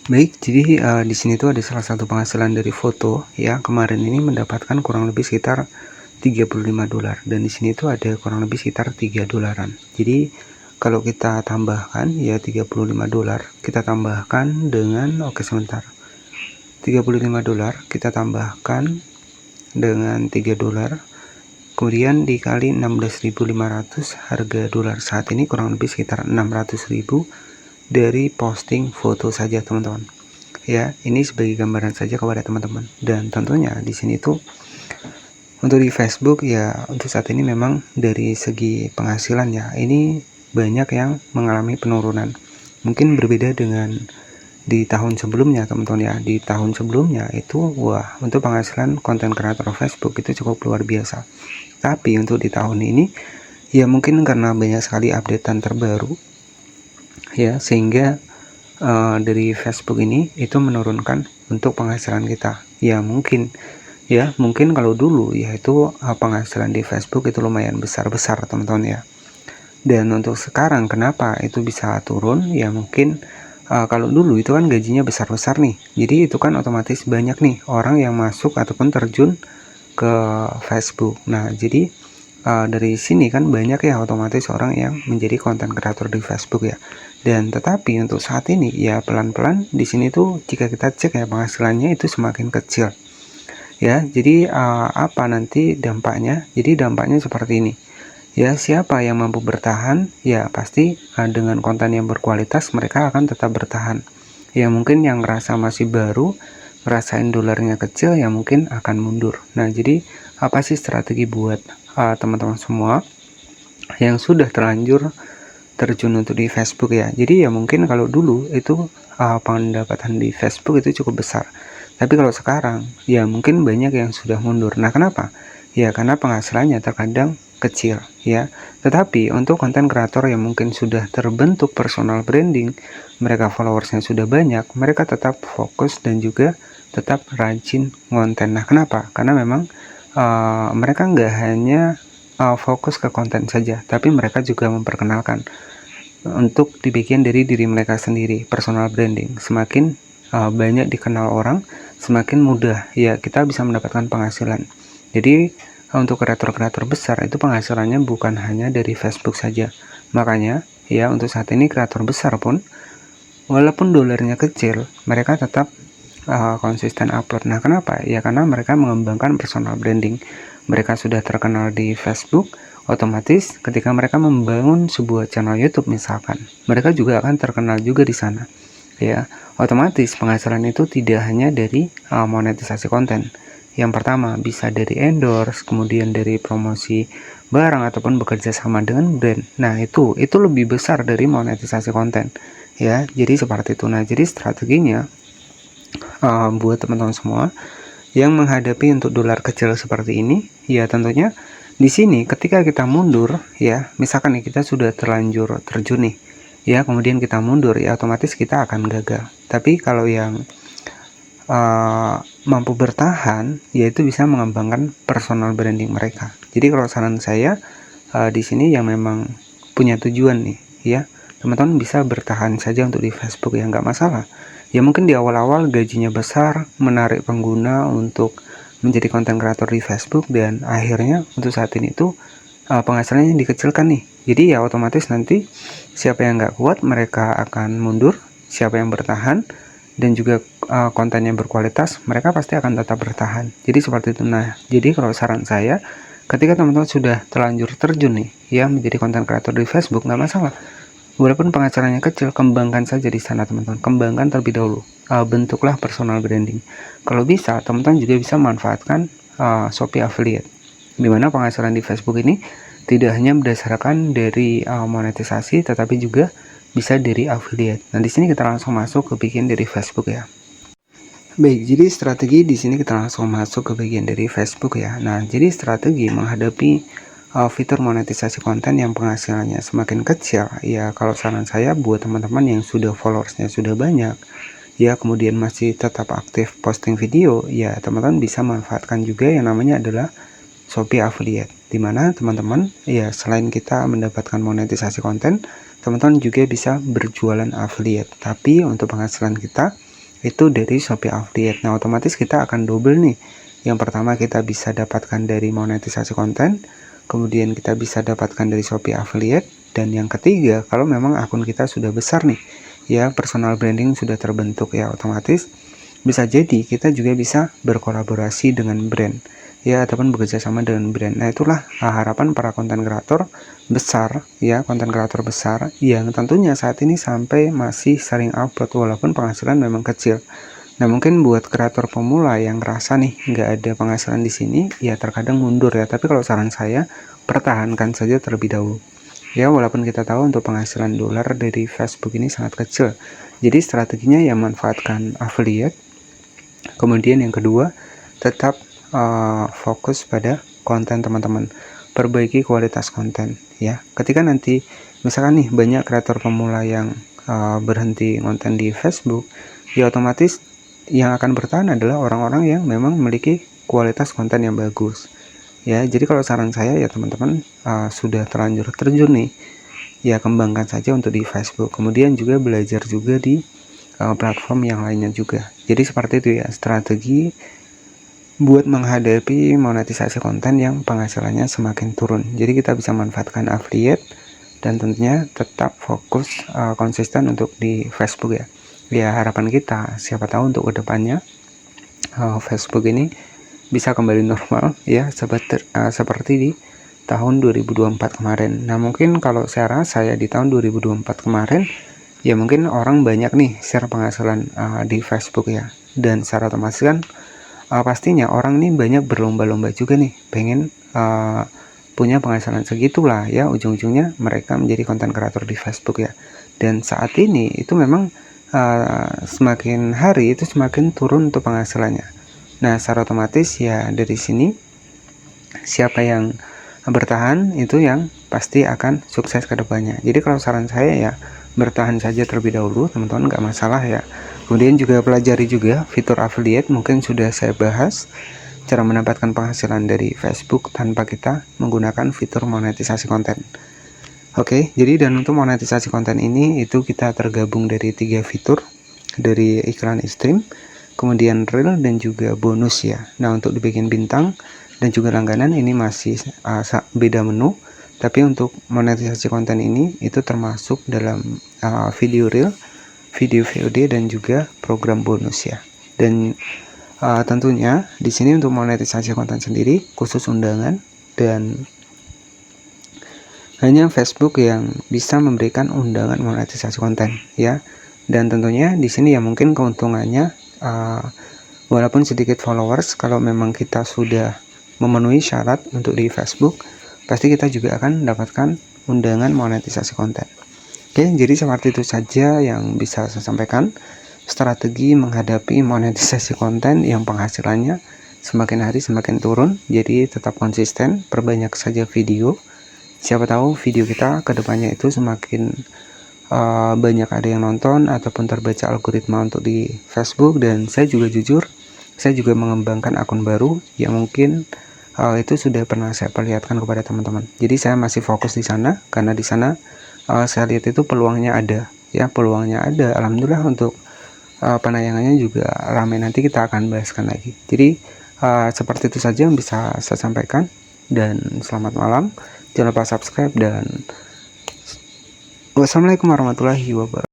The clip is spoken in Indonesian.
Baik, jadi di sini tuh ada salah satu penghasilan dari foto ya. Kemarin ini mendapatkan kurang lebih sekitar $35 dan di sini tuh ada kurang lebih sekitar $3. Jadi kalau kita tambahkan ya $35, kita tambahkan dengan sebentar. $35 kita tambahkan dengan $3, kemudian dikali 16.500 harga dolar saat ini kurang lebih sekitar 600.000 dari posting foto saja teman-teman. Ya, ini sebagai gambaran saja kepada teman-teman. Dan tentunya di sini tuh untuk di Facebook ya untuk saat ini memang dari segi penghasilan ya ini banyak yang mengalami penurunan. Mungkin berbeda dengan di tahun sebelumnya teman-teman ya. Di tahun sebelumnya itu wah untuk penghasilan konten kreator Facebook itu cukup luar biasa. Tapi untuk di tahun ini ya mungkin karena banyak sekali updatean terbaru ya sehingga dari Facebook ini itu menurunkan untuk penghasilan kita. Ya mungkin kalau dulu ya itu penghasilan di Facebook itu lumayan besar-besar teman-teman ya. Dan untuk sekarang kenapa itu bisa turun? Ya mungkin kalau dulu itu kan gajinya besar-besar nih. Jadi itu kan otomatis banyak nih orang yang masuk ataupun terjun ke Facebook. Nah, jadi dari sini kan banyak ya otomatis orang yang menjadi konten kreator di Facebook ya. Dan tetapi untuk saat ini ya pelan-pelan di sini tuh jika kita cek ya penghasilannya itu semakin kecil. Ya, jadi apa nanti dampaknya? Jadi dampaknya seperti ini. Ya, siapa yang mampu bertahan, ya pasti dengan konten yang berkualitas mereka akan tetap bertahan. Ya, mungkin yang ngerasa masih baru, ngerasain dolarnya kecil, ya mungkin akan mundur. Nah, jadi apa sih strategi buat teman-teman semua yang sudah terlanjur terjun untuk di Facebook ya? Jadi ya mungkin kalau dulu itu pendapatan di Facebook itu cukup besar. Tapi kalau sekarang, ya mungkin banyak yang sudah mundur. Nah, kenapa? Ya, karena penghasilannya terkadang kecil ya. Tetapi untuk konten kreator yang mungkin sudah terbentuk personal branding, mereka followersnya sudah banyak, mereka tetap fokus dan juga tetap rajin konten. Nah, kenapa? Karena memang mereka nggak hanya fokus ke konten saja, tapi mereka juga memperkenalkan untuk dibikin dari diri mereka sendiri, personal branding. Semakin banyak dikenal orang, semakin mudah ya kita bisa mendapatkan penghasilan. Jadi untuk kreator-kreator besar itu penghasilannya bukan hanya dari Facebook saja. Makanya ya untuk saat ini kreator besar pun walaupun dolarnya kecil, mereka tetap konsisten upload. Nah, kenapa? Ya karena mereka mengembangkan personal branding. Mereka sudah terkenal di Facebook, otomatis ketika mereka membangun sebuah channel YouTube misalkan, mereka juga akan terkenal juga di sana. Ya, otomatis penghasilan itu tidak hanya dari monetisasi konten. Yang pertama bisa dari endorse, kemudian dari promosi barang ataupun bekerja sama dengan brand. Nah, itu lebih besar dari monetisasi konten. Ya, jadi seperti itu. Nah, jadi strateginya buat teman-teman semua yang menghadapi untuk dolar kecil seperti ini, ya tentunya di sini ketika kita mundur ya, misalkan nih kita sudah terlanjur terjun nih ya, kemudian kita mundur ya otomatis kita akan gagal. Tapi kalau yang mampu bertahan yaitu bisa mengembangkan personal branding mereka. Jadi kalau saran saya di sini yang memang punya tujuan nih ya, teman-teman bisa bertahan saja untuk di Facebook ya, nggak masalah. Ya mungkin di awal-awal gajinya besar, menarik pengguna untuk menjadi konten kreator di Facebook, dan akhirnya untuk saat ini tuh penghasilannya dikecilkan nih. Jadi ya otomatis nanti siapa yang nggak kuat mereka akan mundur, siapa yang bertahan dan juga konten yang berkualitas mereka pasti akan tetap bertahan. Jadi seperti itu. Nah, jadi kalau saran saya ketika teman-teman sudah terlanjur terjun nih ya menjadi konten kreator di Facebook, nggak masalah. Walaupun penghasilannya kecil, kembangkan saja di sana teman-teman. Kembangkan terlebih dahulu. Bentuklah personal branding. Kalau bisa, teman-teman juga bisa manfaatkan Shopee Affiliate. Dimana penghasilan di Facebook ini tidak hanya berdasarkan dari monetisasi, tetapi juga bisa dari affiliate. Nah, di sini kita langsung masuk ke bagian dari Facebook ya. Baik, jadi strategi di sini kita langsung masuk ke bagian dari Facebook ya. Nah, jadi strategi menghadapi fitur monetisasi konten yang penghasilannya semakin kecil ya, kalau saran saya buat teman-teman yang sudah followersnya sudah banyak ya, kemudian masih tetap aktif posting video ya, teman-teman bisa manfaatkan juga yang namanya adalah Shopee Affiliate, dimana teman-teman ya selain kita mendapatkan monetisasi konten, teman-teman juga bisa berjualan affiliate. Tapi untuk penghasilan kita itu dari Shopee Affiliate. Nah, otomatis kita akan double nih. Yang pertama kita bisa dapatkan dari monetisasi konten, kemudian kita bisa dapatkan dari Shopee Affiliate, dan yang ketiga, kalau memang akun kita sudah besar nih, ya personal branding sudah terbentuk ya, otomatis bisa jadi kita juga bisa berkolaborasi dengan brand ya, ataupun bekerja sama dengan brand. Nah, itulah harapan para konten kreator besar ya, konten kreator besar yang tentunya saat ini sampai masih sering upload walaupun penghasilan memang kecil. Nah, mungkin buat kreator pemula yang ngerasa nih nggak ada penghasilan di sini, ya terkadang mundur ya. Tapi kalau saran saya, pertahankan saja terlebih dahulu. Ya, walaupun kita tahu untuk penghasilan dolar dari Facebook ini sangat kecil. Jadi strateginya ya manfaatkan affiliate. Kemudian yang kedua, tetap fokus pada konten teman-teman. Perbaiki kualitas konten ya. Ketika nanti misalkan nih banyak kreator pemula yang berhenti konten di Facebook, ya otomatis yang akan bertahan adalah orang-orang yang memang memiliki kualitas konten yang bagus ya. Jadi kalau saran saya ya teman-teman, sudah terlanjur terjun nih, ya kembangkan saja untuk di Facebook, kemudian juga belajar juga di platform yang lainnya juga. Jadi seperti itu ya strategi buat menghadapi monetisasi konten yang penghasilannya semakin turun. Jadi kita bisa manfaatkan affiliate dan tentunya tetap fokus konsisten untuk di Facebook ya. Ya harapan kita siapa tahu untuk kedepannya Facebook ini bisa kembali normal ya, seperti di tahun 2024 kemarin. Nah, mungkin kalau saya rasa ya di tahun 2024 kemarin ya mungkin orang banyak nih share penghasilan di Facebook ya, dan secara otomatis kan pastinya orang nih banyak berlomba-lomba juga nih pengen punya penghasilan segitulah ya, ujung-ujungnya mereka menjadi konten kreator di Facebook ya. Dan saat ini itu memang semakin hari itu semakin turun untuk penghasilannya. Nah, secara otomatis ya dari sini siapa yang bertahan itu yang pasti akan sukses ke depannya. Jadi kalau saran saya ya bertahan saja terlebih dahulu teman-teman, nggak masalah ya. Kemudian juga pelajari juga fitur affiliate, mungkin sudah saya bahas cara mendapatkan penghasilan dari Facebook tanpa kita menggunakan fitur monetisasi konten. Oke, jadi dan untuk monetisasi konten ini itu kita tergabung dari 3 fitur, dari iklan stream, kemudian reel, dan juga bonus ya. Nah, untuk dibikin bintang dan juga langganan ini masih beda menu, tapi untuk monetisasi konten ini itu termasuk dalam video reel, video VOD, dan juga program bonus ya. Dan tentunya di sini untuk monetisasi konten sendiri khusus undangan, dan hanya Facebook yang bisa memberikan undangan monetisasi konten ya. Dan tentunya di sini ya mungkin keuntungannya walaupun sedikit followers, kalau memang kita sudah memenuhi syarat untuk di Facebook, pasti kita juga akan mendapatkan undangan monetisasi konten. Oke, jadi seperti itu saja yang bisa saya sampaikan, strategi menghadapi monetisasi konten yang penghasilannya semakin hari semakin turun. Jadi tetap konsisten, perbanyak saja video. Siapa tahu video kita kedepannya itu semakin banyak ada yang nonton ataupun terbaca algoritma untuk di Facebook. Dan saya juga jujur, saya juga mengembangkan akun baru yang mungkin itu sudah pernah saya perlihatkan kepada teman-teman. Jadi saya masih fokus di sana karena di sana saya lihat itu peluangnya ada ya, peluangnya ada. Alhamdulillah untuk penayangannya juga ramai, nanti kita akan bahaskan lagi. Jadi seperti itu saja yang bisa saya sampaikan, dan selamat malam. Jangan lupa subscribe, dan wassalamualaikum warahmatullahi wabarakatuh.